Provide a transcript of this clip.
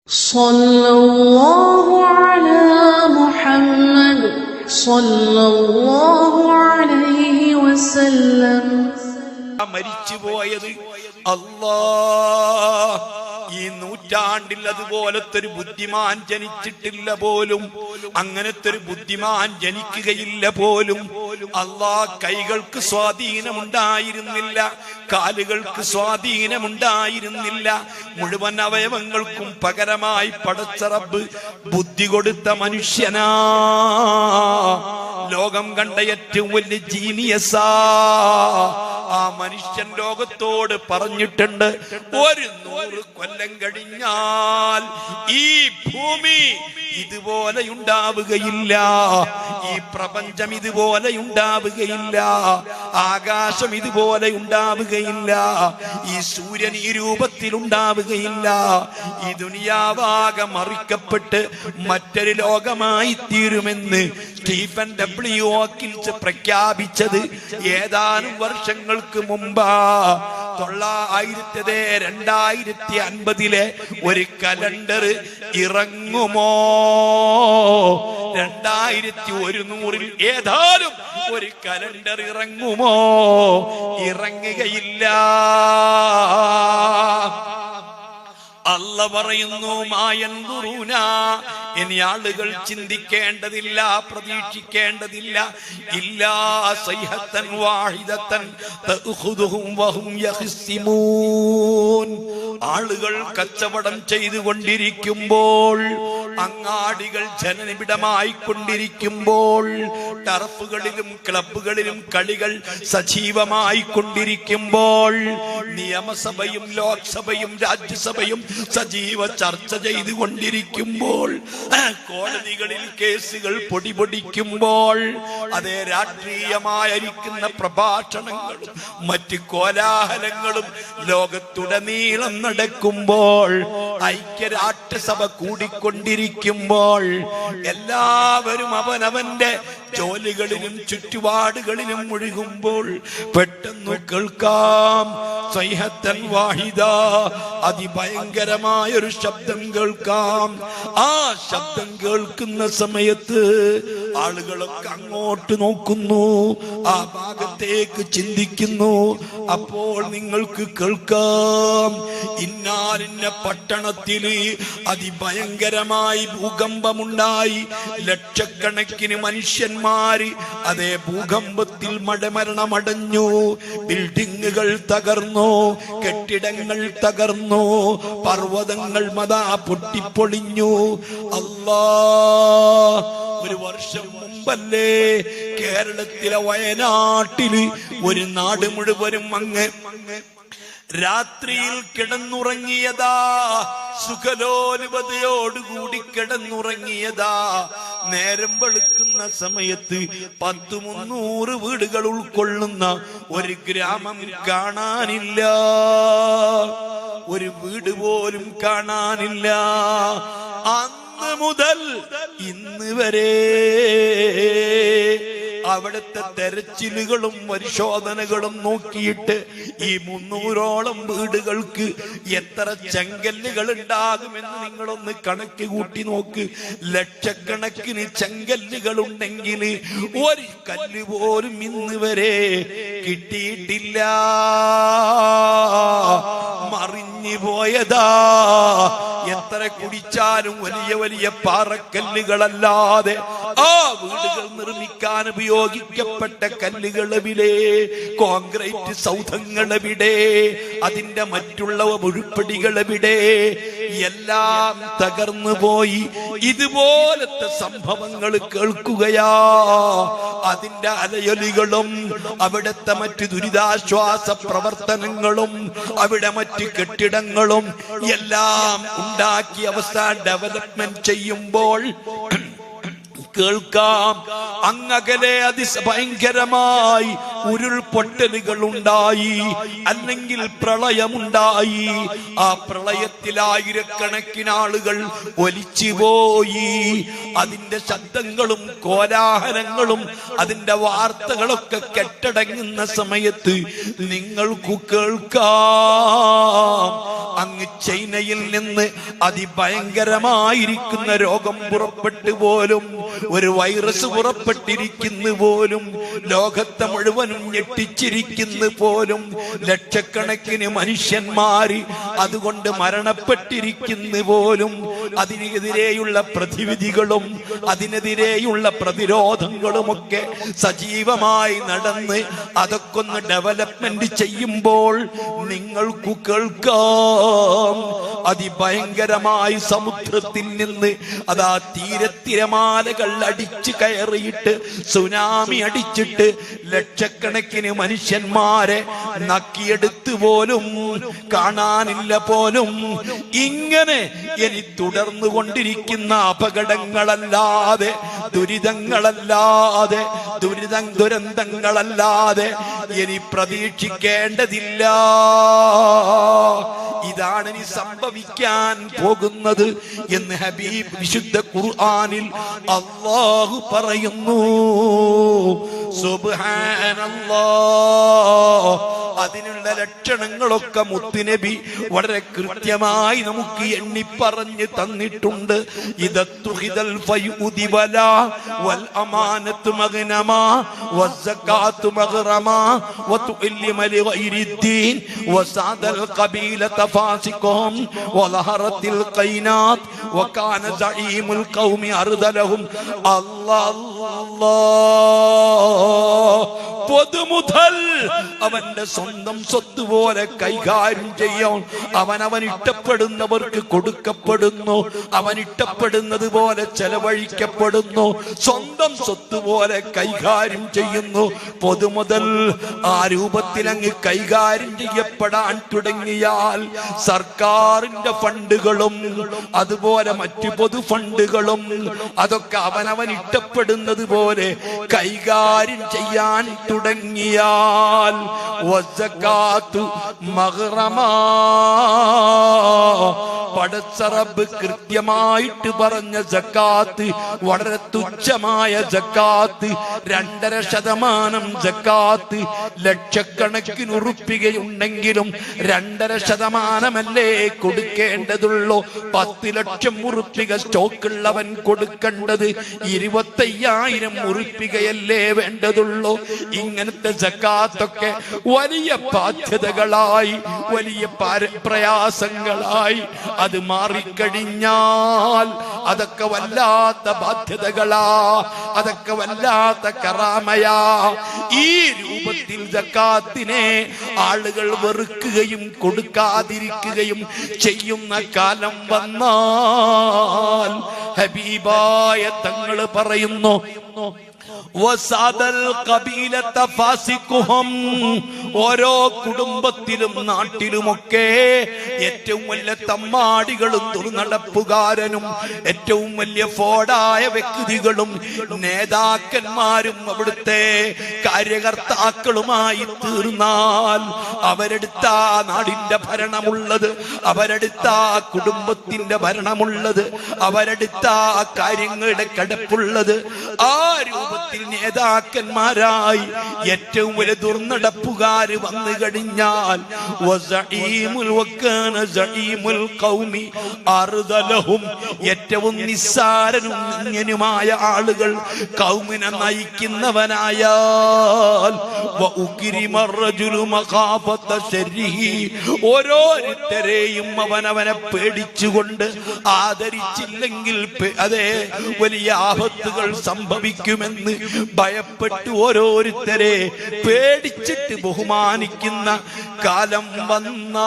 സല്ലല്ലാഹു അലാ മുഹമ്മദ് സല്ലല്ലാഹു അലൈഹി വസല്ലം. മരിച്ചുപോയത് അല്ലാഹ് ഈ നൂറ്റാണ്ടിൽ അതുപോലത്തെ ഒരു ബുദ്ധിമാൻ ജനിച്ചിട്ടില്ല പോലും, അങ്ങനത്തെ ഒരു ബുദ്ധിമാൻ ജനിക്കുകയില്ല പോലും. അല്ലാഹ് കൈകൾക്ക് സ്വാധീനമുണ്ടായിരുന്നില്ല, കാലുകൾക്ക് സ്വാധീനമുണ്ടായിരുന്നില്ല, മുഴുവൻ അവയവങ്ങൾക്കും പകരമായി പടച്ച റബ്ബ് ബുദ്ധി കൊടുത്ത മനുഷ്യനാ. ലോകം കണ്ട ഏറ്റവും വലിയ ജീനിയസാ. ആ മനുഷ്യൻ ലോകത്തോട് പറഞ്ഞിട്ടുണ്ട്, 100 കൊല്ലം കഴിഞ്ഞാൽ ഈ ഭൂമി ഇതുപോലെ ഉണ്ടാവുകയില്ല, ഈ പ്രപഞ്ചം ഇതുപോലെ ഉണ്ടാവുകയില്ല, ആകാശം ഇതുപോലെ ഉണ്ടാവുകയില്ല, ഈ സൂര്യൻ ഈ രൂപത്തിൽ ഉണ്ടാവുകയില്ല, ഈ ദുനിയാവാകെ മറിക്കപ്പെട്ട് മറ്റൊരു ലോകമായി തീരുമെന്ന് സ്റ്റീഫൻ ഡബ്ല്യു ഹോക്കിൻസ് പ്രഖ്യാപിച്ചത് ഏതാനും വർഷങ്ങൾക്ക് മുമ്പാ. 2050 ഒരു കലണ്ടർ ഇറങ്ങുമോ? 2100 ഏതാനും ഒരു കലണ്ടർ ഇറങ്ങുമോ? ഇറങ്ങുകയില്ല. അല്ല പറയുന്നു, മായൻദുറൂന, ഇനി ആളുകൾ ചിന്തിക്കേണ്ടതില്ല, പ്രതീക്ഷിക്കേണ്ടതില്ല. ഇല്ലാ സൈഹത്തൻ വാഹിദത്തൻ തഅഖുദുഹും വഹും യഖ്സിമൂൻ. ആളുകൾ കച്ചവടം ചെയ്തുകൊണ്ടിരിക്കുമ്പോൾ, അങ്ങാടികൾ ജനനിബിഡമായി കൊണ്ടിരിക്കുമ്പോൾ, ടർഫുകളിലും ക്ലബുകളിലും കളികൾ സജീവമായി കൊണ്ടിരിക്കുമ്പോൾ, നിയമസഭയും ലോക്സഭയും രാജ്യസഭയും സജീവ ചർച്ച ചെയ്തുകൊണ്ടിരിക്കുമ്പോൾ, കോടതികളിൽ കേസുകൾ പൊടിപൊടിക്കുമ്പോൾ, അതേ രാഷ്ട്രീയമായിരിക്കുന്ന പ്രഭാഷണങ്ങളും മറ്റ് കോലാഹലങ്ങളും ലോകത്തുടനീളം നടക്കുമ്പോൾ, ഐക്യരാഷ്ട്രസഭ കൂടിക്കൊണ്ടിരിക്കുമ്പോൾ, എല്ലാവരും അവനവന്റെ ജോലികളിലും ചുറ്റുപാടുകളിലും മുഴുകുമ്പോൾ, പെട്ടെന്ന് കേൾക്കാം സൈഹത്തൻ വാഹിദ, അതിഭയങ്കരമായൊരു ശബ്ദം കേൾക്കാം. ആ ശബ്ദം കേൾക്കുന്ന സമയത്ത് ആളുകളൊക്കെ അങ്ങോട്ട് നോക്കുന്നു, ആ ഭാഗത്തേക്ക് ചിന്തിക്കുന്നു. അപ്പോൾ നിങ്ങൾക്ക് കേൾക്കാം, ഇന്നാലിന്ന പട്ടണത്തില് അതിഭയങ്കരമായി ഭൂകമ്പമുണ്ടായി, ലക്ഷക്കണക്കിന് മനുഷ്യന്മാര് അതേ ഭൂകമ്പത്തിൽ മരണമടഞ്ഞു, ബിൽഡിങ്ങുകൾ തകർന്നു, കെട്ടിടങ്ങൾ തകർന്നു, പർവ്വതങ്ങൾ മതാ പൊട്ടിപ്പൊളിഞ്ഞു. അല്ലാഹ്, ഒരു വർഷം മുമ്പല്ലേ കേരളത്തിലെ വയനാട്ടില് ഒരു നാട് മുഴുവനും അങ്ങ് രാത്രിയിൽ കിടന്നുറങ്ങിയതാ, സുഖലോലുപതയോടുകൂടി കിടന്നുറങ്ങിയതാ. നേരം വെളുക്കുന്ന സമയത്ത് 100-300 വീടുകൾ ഉൾക്കൊള്ളുന്ന ഒരു ഗ്രാമം കാണാനില്ല, ഒരു വീട് പോലും കാണാനില്ല. അന്ന് മുതൽ ഇന്ന് വരെ അവിടുത്തെ തെരച്ചിലുകളും പരിശോധനകളും നോക്കിയിട്ട് ഈ 300ഓളം വീടുകൾക്ക് എത്ര ചെങ്കല്ലുകൾ ഉണ്ടാകുമെന്ന് നിങ്ങളൊന്ന് കണക്ക് കൂട്ടി നോക്ക്. ലക്ഷക്കണക്കിന് ചെങ്കല്ലുകൾ ഉണ്ടെങ്കിൽ ഒരു കല്ല് പോലും ഇന്ന് വരെ കിട്ടിയിട്ടില്ല, മറിഞ്ഞു പോയതാ. എത്ര കുടിച്ചാലും വലിയ വലിയ പാറക്കല്ലുകളല്ലാതെ ആ വീടുകൾ നിർമ്മിക്കാൻ ഉപയോഗിക്കപ്പെട്ട കല്ലുകളെവിടെ? കോൺക്രീറ്റ് സൗധങ്ങളെവിടെ? അതിന്റെ മറ്റുള്ള ഉരുപ്പടികളെവിടെ? എല്ലാം തകർന്നു പോയി. ഇതുപോലത്തെ സംഭവങ്ങൾ കേൾക്കുകയാ. അതിന്റെ അലയൊലികളും അവിടുത്തെ മറ്റ് ദുരിതാശ്വാസ പ്രവർത്തനങ്ങളും അവിടെ മറ്റ് കെട്ടിടങ്ങളും എല്ലാം ഉണ്ടാക്കി അവസാന ഡെവലപ്മെന്റ് ചെയ്യുമ്പോൾ കേൾക്കാം, അങ്ങകലെ അതിഭയങ്കരമായി ഉരുൾപൊട്ടലുകൾ ഉണ്ടായി, അല്ലെങ്കിൽ പ്രളയമുണ്ടായി. ആ പ്രളയത്തിൽ ആയിരക്കണക്കിന് ആളുകൾ ഒലിച്ചുപോയി. അതിന്റെ ശബ്ദങ്ങളും കോലാഹലങ്ങളും അതിന്റെ വാർത്തകളൊക്കെ കെട്ടടങ്ങുന്ന സമയത്ത് നിങ്ങൾക്ക് കേൾക്കാം അങ്ങ് ചൈനയിൽ നിന്ന് അതിഭയങ്കരമായിരിക്കുന്ന രോഗം പുറപ്പെട്ടു പോലും, ഒരു വൈറസ് പുറപ്പെട്ടിരിക്കുന്നു പോലും, ലോകത്തെ മുഴുവനും ഞെട്ടിച്ചിരിക്കുന്നു പോലും, ലക്ഷക്കണക്കിന് മനുഷ്യന്മാര് അതുകൊണ്ട് മരണപ്പെട്ടിരിക്കുന്നു പോലും. അതിനെതിരെയുള്ള പ്രതിവിധികളും അതിനെതിരെയുള്ള പ്രതിരോധങ്ങളുമൊക്കെ സജീവമായി നടന്ന് അതൊക്കെ ഒന്ന് ഡെവലപ്മെന്റ് ചെയ്യുമ്പോൾ നിങ്ങൾക്ക് കേൾക്കാം അതിഭയങ്കരമായി സമുദ്രത്തിൽ നിന്ന് അതാ തീരത്തിരമാലകൾ അടിച്ചു കയറിയിട്ട് സുനാമി അടിച്ചിട്ട് ലക്ഷക്കണക്കിന് മനുഷ്യന്മാരെ നക്കിയെടുത്തു പോലും, കാണാനില്ല പോലും. ഇങ്ങനെ ഇനി തുടർന്നു കൊണ്ടിരിക്കുന്ന അപകടങ്ങളല്ലാതെ, ദുരിതങ്ങളല്ലാതെ, ദുരന്തങ്ങളല്ലാതെ ഇനി പ്രതീക്ഷിക്കേണ്ടതില്ല. ഇതാണ് ഇനി സംഭവിക്കാൻ പോകുന്നത് എന്ന് ഹബീബ് വിശുദ്ധ ഖുർആനിൽ അല്ലാഹു പറയുന്നു. സുബ്ഹാനല്ലാഹ്. അതിനുള്ള ലക്ഷണങ്ങളൊക്കെ മുത്തുനബി വളരെ കൃത്യമായി നമുക്ക് എണ്ണി പറഞ്ഞു തന്നിട്ടുണ്ട്. ഇദത്തുഹിദൽ ഫയുദി വലാ വൽ അമാനത്തു മഗ്നമാ വസ്സകാത്തു മഗ്റമാ വതുഇല്ലിമ ലിഗൈരിദ്ദീൻ വസാദൽ ഖബീലത ഫാസിഖും വലഹറത്തിൽ ഖൈനാത് വകാന സഈമുൽ ഖൗമി അർദലഹും. അല്ലാഹ് പൊതുമുതൽ അവന്റെ സ്വന്തം സ്വത്ത് പോലെ കൈകാര്യം ചെയ്യാൻ അവൻ ഇഷ്ടപ്പെടുന്നവർക്ക് കൊടുക്കപ്പെടുന്നു, അവൻ ഇഷ്ടപ്പെടുന്നത് പോലെ ചെലവഴിക്കപ്പെടുന്നു, സ്വന്തം സ്വത്ത് പോലെ കൈകാര്യം ചെയ്യുന്നു. പൊതുമുതൽ ആ രൂപത്തിൽ അങ്ങ് കൈകാര്യം ചെയ്യപ്പെടാൻ തുടങ്ങിയാൽ സർക്കാരിന്റെ ഫണ്ടുകളും അതുപോലെ മറ്റു പൊതു ഫണ്ടുകളും അതൊക്കെ അവനവൻ ഇഷ്ടപ്പെടുന്നത് പോലെ കൈകാര്യം ചെയ്യാൻ തുടങ്ങിയാൽ വസ്സകാത്തു മഗ്റമാ. പടച്ച റബ്ബ് കൃത്യമായിട്ട് പറഞ്ഞ സക്കാത്ത് വളരെ തുച്ഛമായ സക്കാത്ത്, 2.5% സക്കാത്ത്. ലക്ഷക്കണക്കിന് ഉറുപ്പികയുണ്ടെങ്കിലും 2.5%മല്ലേ കൊടുക്കേണ്ടതുള്ളൂ. 10 ലക്ഷം ഉറുപ്പിക സ്റ്റോക്കുള്ളവൻ കൊടുക്കേണ്ടത് 25,000 ഉറുപ്പികയല്ലേ വേണ്ടതുള്ളൂ. ഇങ്ങനത്തെ സക്കാത്തൊക്കെ വലിയ ബാധ്യതകളായി, വലിയ പ്രയാസങ്ങളായി അത് മാറിക്കഴിഞ്ഞാൽ അതൊക്കെ വല്ലാത്ത ബാധ്യതകളാ, അതൊക്കെ വല്ലാത്ത കറാമയാ. ഈ രൂപത്തിൽ സക്കാത്തിനെ ആളുകൾ വെറുക്കുകയും കൊടുക്കാതിരിക്കുകയും ചെയ്യുന്ന കാലം വന്നാൽ ഹബീബായ തങ്ങൾ പറയുന്നു വസാദൽ ഖബീലത ഫാസിഖുഹും. ഓരോ കുടുംബത്തിലും നാട്ടിലുമൊക്കെ ഏറ്റവും വലിയ തമ്മാടികളും ദുർനടപ്പുകാരനും ഏറ്റവും വലിയ ഫോഡായ വ്യക്തികളും നേതാക്കന്മാരും അവിടുത്തെ കാര്യകർത്താക്കളുമായി തീർന്നാൽ അവരെടുത്ത നാടിന്റെ ഭരണമുള്ളത്, അവരെടുത്ത കുടുംബത്തിന്റെ ഭരണമുള്ളത്, അവരെടുത്ത കാര്യങ്ങളുടെ കിടപ്പുള്ളത്, ആ രൂപത്തിൽ നേതാക്കന്മാരായി ഏറ്റവും വലിയ ദുർനടപ്പുകാര് വന്നു കഴിഞ്ഞാൽ ഏറ്റവും നിസ്സാരനും നിന്യനുമായ ആളുകൾ കൗമിനെ നയിക്കുന്നവനായാൽ ഓരോരുത്തരെയും അവനവനെ പേടിച്ചുകൊണ്ട് ആദരിച്ചില്ലെങ്കിൽ അതേ വലിയ ആപത്തുകൾ സംഭവിക്കുമെന്ന് ഭയപ്പെട്ട് ഓരോരുത്തരെ പേടിച്ചിട്ട് ബഹുമാനിക്കുന്ന കാലം വന്നാൽ